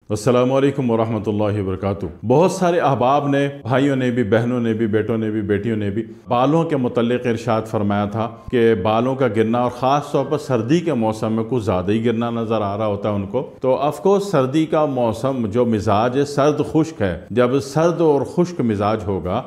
अस्सलामु अलैकुम वरहमतुल्लाहि वबरकातुहू। बहुत सारे अहबाब ने, भाइयों ने भी, बहनों ने भी, बेटों ने भी, बेटियों ने भी बालों के मुतल्लिक़ इरशाद फरमाया था कि बालों का गिरना, और ख़ास तौर पर सर्दी के मौसम में कुछ ज़्यादा ही गिरना नज़र आ रहा होता है उनको। तो ऑफकोर्स सर्दी का मौसम जो मिजाज है सर्द खुश्क है, जब सर्द और खुश्क मिजाज होगा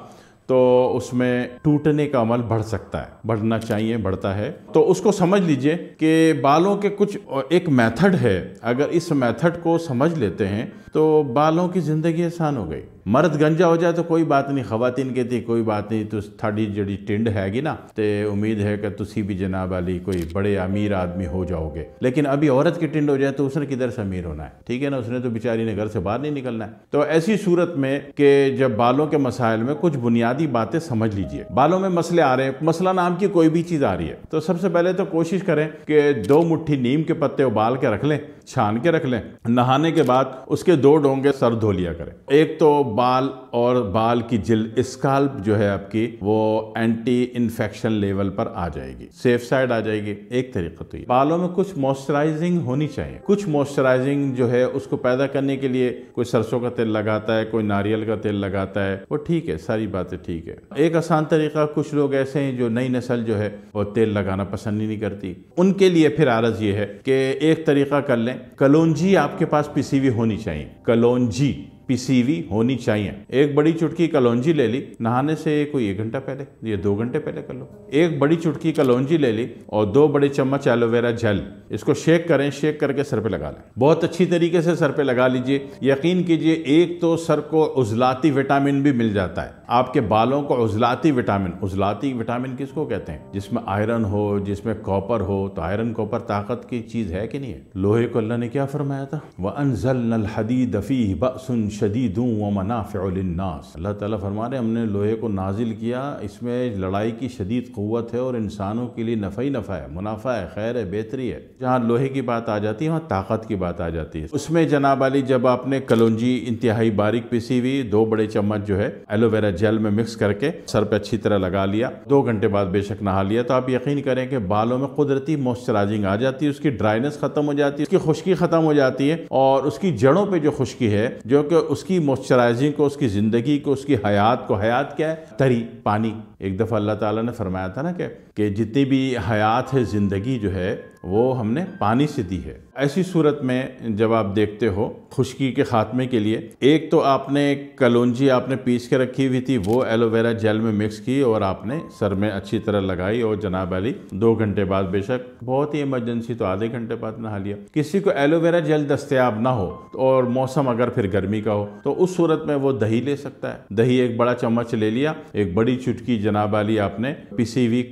तो उसमें टूटने का अमल बढ़ सकता है, बढ़ना चाहिए, बढ़ता है। तो उसको समझ लीजिए कि बालों के कुछ एक मेथड है, अगर इस मेथड को समझ लेते हैं तो बालों की ज़िंदगी आसान हो गई। मर्द गंजा हो जाए तो कोई बात नहीं, खवातीन कहती कोई बात नहीं, तो थाड़ी जड़ी टिंड हैगी ना, तो उम्मीद है कि तुसी भी जनाब वाली कोई बड़े अमीर आदमी हो जाओगे। लेकिन अभी औरत की टिंड हो जाए तो उसने किधर से अमीर होना है, ठीक है ना, उसने तो बेचारी ने घर से बाहर नहीं निकलना है। तो ऐसी सूरत में कि जब बालों के मसाइल में कुछ बुनियादी बातें समझ लीजिए। बालों में मसले आ रहे हैं, मसला नाम की कोई भी चीज़ आ रही है, तो सबसे पहले तो कोशिश करें कि 2 मुट्ठी नीम के पत्ते उबाल के रख लें, छान के रख लें। नहाने के बाद उसके 2 डोंगे सर धो लिया करें। एक तो बाल और बाल की जिल्द, स्काल्प जो है आपकी, वो एंटी इन्फेक्शन लेवल पर आ जाएगी, सेफ साइड आ जाएगी। एक तरीका तो ये। बालों में कुछ मॉइस्चराइजिंग होनी चाहिए। कुछ मॉइस्चराइजिंग जो है उसको पैदा करने के लिए कोई सरसों का तेल लगाता है, कोई नारियल का तेल लगाता है, वो ठीक है, सारी बातें ठीक है। एक आसान तरीका, कुछ लोग ऐसे हैं जो नई नस्ल जो है वो तेल लगाना पसंद ही नहीं करती, उनके लिए फिर आरज ये है कि एक तरीका कर लें, कलौंजी आपके पास पिसी हुई होनी चाहिए। कलौंजी पिसी हुई होनी चाहिए। एक बड़ी चुटकी कलौंजी ले ली, नहाने से कोई 1 घंटा पहले या 2 घंटे पहले कर लो। एक बड़ी चुटकी कलौंजी ले ली और 2 बड़े चम्मच एलोवेरा जेल, इसको शेक करें, शेक करके सर पे लगा लें। बहुत अच्छी तरीके से सर पे लगा लीजिए। यकीन कीजिए, एक तो सर को उजलाती विटामिन भी मिल जाता है, आपके बालों को उजलाती विटामिन। उजलाती विटामिन किसको कहते हैं? जिसमें आयरन हो, जिसमें कॉपर हो। तो आयरन कॉपर ताकत की चीज है कि नहीं है? लोहे को अल्लाह ने क्या फरमाया था? व अनज़लनल हदीद फीह बअसुन शदीदुन व मनाफ़िउ लिन्नास। अल्लाह ताला फरमा रहे, हमने लोहे को नाजिल किया, इसमें लड़ाई की शदीद क़ुव्वत है और इंसानों के लिए नफ़ा ही नफ़ा है, मुनाफा है, खैर है, बेहतरी है। जहाँ लोहे की बात आ जाती है वहाँ ताकत की बात आ जाती है। उसमें जनाब वाली, जब आपने कलौंजी इंतहाई बारीक पिसी हुई 2 बड़े चम्मच जो है एलोवेरा जेल में मिक्स करके सर पे अच्छी तरह लगा लिया, 2 घंटे बाद बेशक नहा लिया, तो आप यकीन करें कि बालों में कुदरती मॉइस्चराइजिंग आ जाती है, उसकी ड्राइनेस खत्म हो जाती है, उसकी खुश्की खत्म हो जाती है, और उसकी जड़ों पे जो खुश्की है, जो कि उसकी मॉइस्चराइजिंग को, उसकी ज़िंदगी को, उसकी हयात को, हयात क्या है? तरी, पानी। एक दफ़ा अल्लाह ताला ने फरमाया था ना कि जितनी भी हयात है, ज़िंदगी जो है, वो हमने पानी से दी है। ऐसी सूरत में जब आप देखते हो खुश्की के खात्मे के लिए, एक तो आपने कलौंजी आपने पीस के रखी हुई थी, वो एलोवेरा जेल में मिक्स की और आपने सर में अच्छी तरह लगाई, और जनाब वाली 2 घंटे बाद, बेशक बहुत ही इमरजेंसी तो आधे घंटे बाद नहा लिया। किसी को एलोवेरा जेल दस्तयाब ना हो और मौसम अगर फिर गर्मी का हो, तो उस सूरत में वो दही ले सकता है। दही 1 बड़ा चम्मच ले लिया, 1 बड़ी चुटकी जनाब वाली आपने पिसी हुई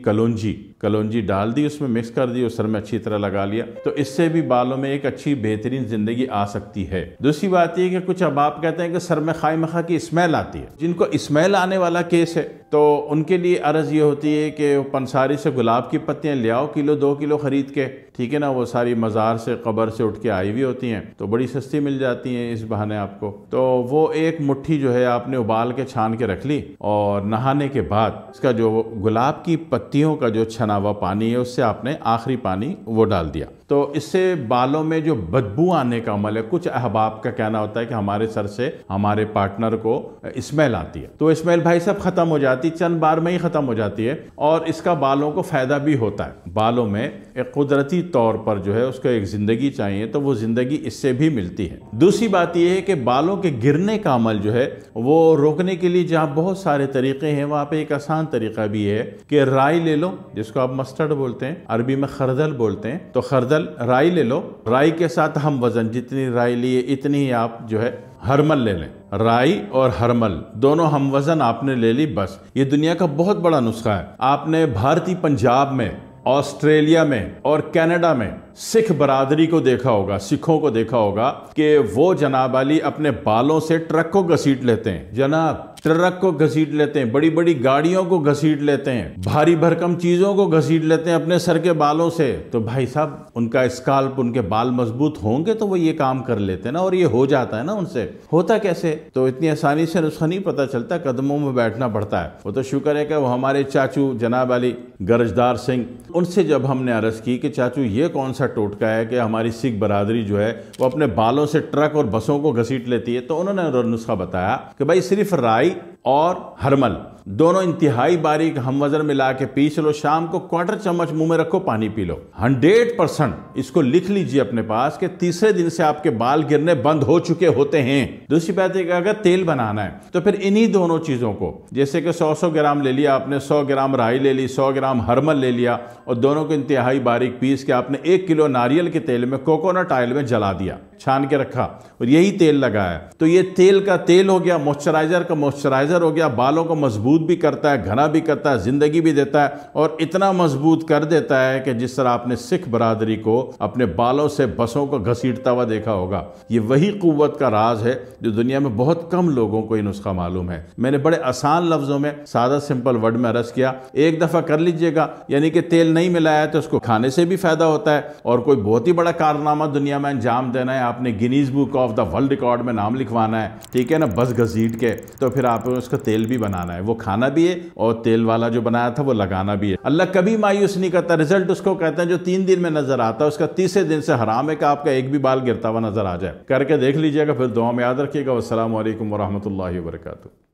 कलौंजी डाल दी, उसमें मिक्स कर दी और सर में अच्छी तरह लगा लिया, तो इससे भी बालों में एक अच्छी बेहतरीन जिंदगी आ सकती है। दूसरी बात यह कि कुछ अहबाब कहते हैं कि सर में खाई मखा की स्मेल आती है। जिनको स्मेल आने वाला केस है तो उनके लिए अर्ज ये होती है कि पंसारी से गुलाब की पत्तियां ले आओ, किलो 2 किलो खरीद के, ठीक है ना, वो सारी मज़ार से, कब्र से उठ के आई हुई होती हैं, तो बड़ी सस्ती मिल जाती हैं इस बहाने आपको। तो वो 1 मुट्ठी जो है आपने उबाल के छान के रख ली, और नहाने के बाद इसका जो गुलाब की पत्तियों का जो छना हुआ पानी है, उससे आपने आखिरी पानी वो डाल दिया, तो इससे बालों में जो बदबू आने का अमल है, कुछ अहबाब का कहना होता है कि हमारे सर से हमारे पार्टनर को स्मेल आती है, तो स्मेल भाई साहब खत्म हो जाती, चंद बार में ही खत्म हो जाती है, और इसका बालों को फायदा भी होता है। बालों में एक कुदरती तौर पर जो है उसको एक जिंदगी चाहिए, तो वो जिंदगी इससे भी मिलती है। दूसरी बात यह है कि बालों के गिरने का अमल जो है वो रोकने के लिए जहाँ बहुत सारे तरीके हैं, वहाँ पे एक आसान तरीका भी है कि राई ले लो, जिसको आप मस्टर्ड बोलते हैं, अरबी में खरदल बोलते हैं, तो खरदल राई ले लो। राई के साथ हम वजन, जितनी राई लिए इतनी ही आप जो है हरमल ले लें। राई और हरमल दोनों हम वजन आपने ले ली, बस। ये दुनिया का बहुत बड़ा नुस्खा है। आपने भारतीय पंजाब में, ऑस्ट्रेलिया में और कनाडा में सिख बरादरी को देखा होगा, सिखों को देखा होगा कि वो जनाब वाली अपने बालों से ट्रक को घसीट लेते हैं, जनाब ट्रक को घसीट लेते हैं, बड़ी बड़ी गाड़ियों को घसीट लेते हैं, भारी भरकम चीजों को घसीट लेते हैं अपने सर के बालों से। तो भाई साहब, उनका स्काल्प, उनके बाल मजबूत होंगे तो वो ये काम कर लेते हैं ना, और ये हो जाता है ना उनसे। होता कैसे? तो इतनी आसानी से नुस्खा नहीं पता चलता, कदमों में बैठना पड़ता है। वो तो शुक्र है कि वो हमारे चाचू जनाब वाली गरजदार सिंह, उनसे जब हमने अर्ज की कि चाचू ये कौन सा टोटका है कि हमारी सिख बरादरी जो है वो अपने बालों से ट्रक और बसों को घसीट लेती है। तो उन्होंने नुस्खा बताया कि भाई सिर्फ राई और हरमल दोनों इंतहाई बारीक हम वजन मिला के पीस लो, शाम को क्वार्टर चम्मच मुंह में रखो, पानी पी लो। 100% इसको लिख लीजिए अपने पास कि तीसरे दिन से आपके बाल गिरने बंद हो चुके होते हैं। दूसरी बात है कि अगर तेल बनाना है तो फिर इन्हीं दोनों चीजों को, जैसे कि 100 ग्राम ले लिया आपने, 100 ग्राम राई ले ली, 100 ग्राम हरमल ले लिया और दोनों को इंतहाई बारीक पीस के आपने 1 किलो नारियल के तेल में, कोकोनट ऑयल में जला दिया, छान के रखा और यही तेल लगाया। तो ये तेल का तेल हो गया, मॉइस्चराइजर का मॉइस्चराइजर हो गया, बालों को मजबूत भी करता है, घना भी करता है, जिंदगी भी देता है और इतना मजबूत कर देता है कि जिस तरह आपने सिख बरादरी को अपने बालों से बसों को घसीटता हुआ देखा होगा। ये वही कुव्वत का राज है जो दुनिया में बहुत कम लोगों को ये नुस्खा मालूम है। मैंने बड़े आसान लफ्जों में, सादा सिंपल वर्ड में अर्ज किया, एक दफा कर लीजिएगा। यानी कि तेल नहीं मिलाया तो उसको खाने से भी फायदा होता है और कोई बहुत ही बड़ा कारनामा दुनिया में अंजाम देना है, आपने Guinness book of the world record में नाम लिखवाना है, ठीक है ना, बस घसीट के, तो फिर आप उसका तेल भी बनाना है, वो खाना भी है और तेल वाला जो बनाया था वो लगाना भी है। अल्लाह कभी मायूस नहीं करता। रिजल्ट उसको कहते हैं जो 3 दिन में नजर आता है, उसका तीसरे दिन से हराम है कि आपका एक भी बाल गिरता हुआ नजर आ जाए। करके देख लीजिएगा, फिर दुआ में याद रखिएगा। वस्सलामु अलैकुम वरहमतुल्लाहि वबरकातुहू।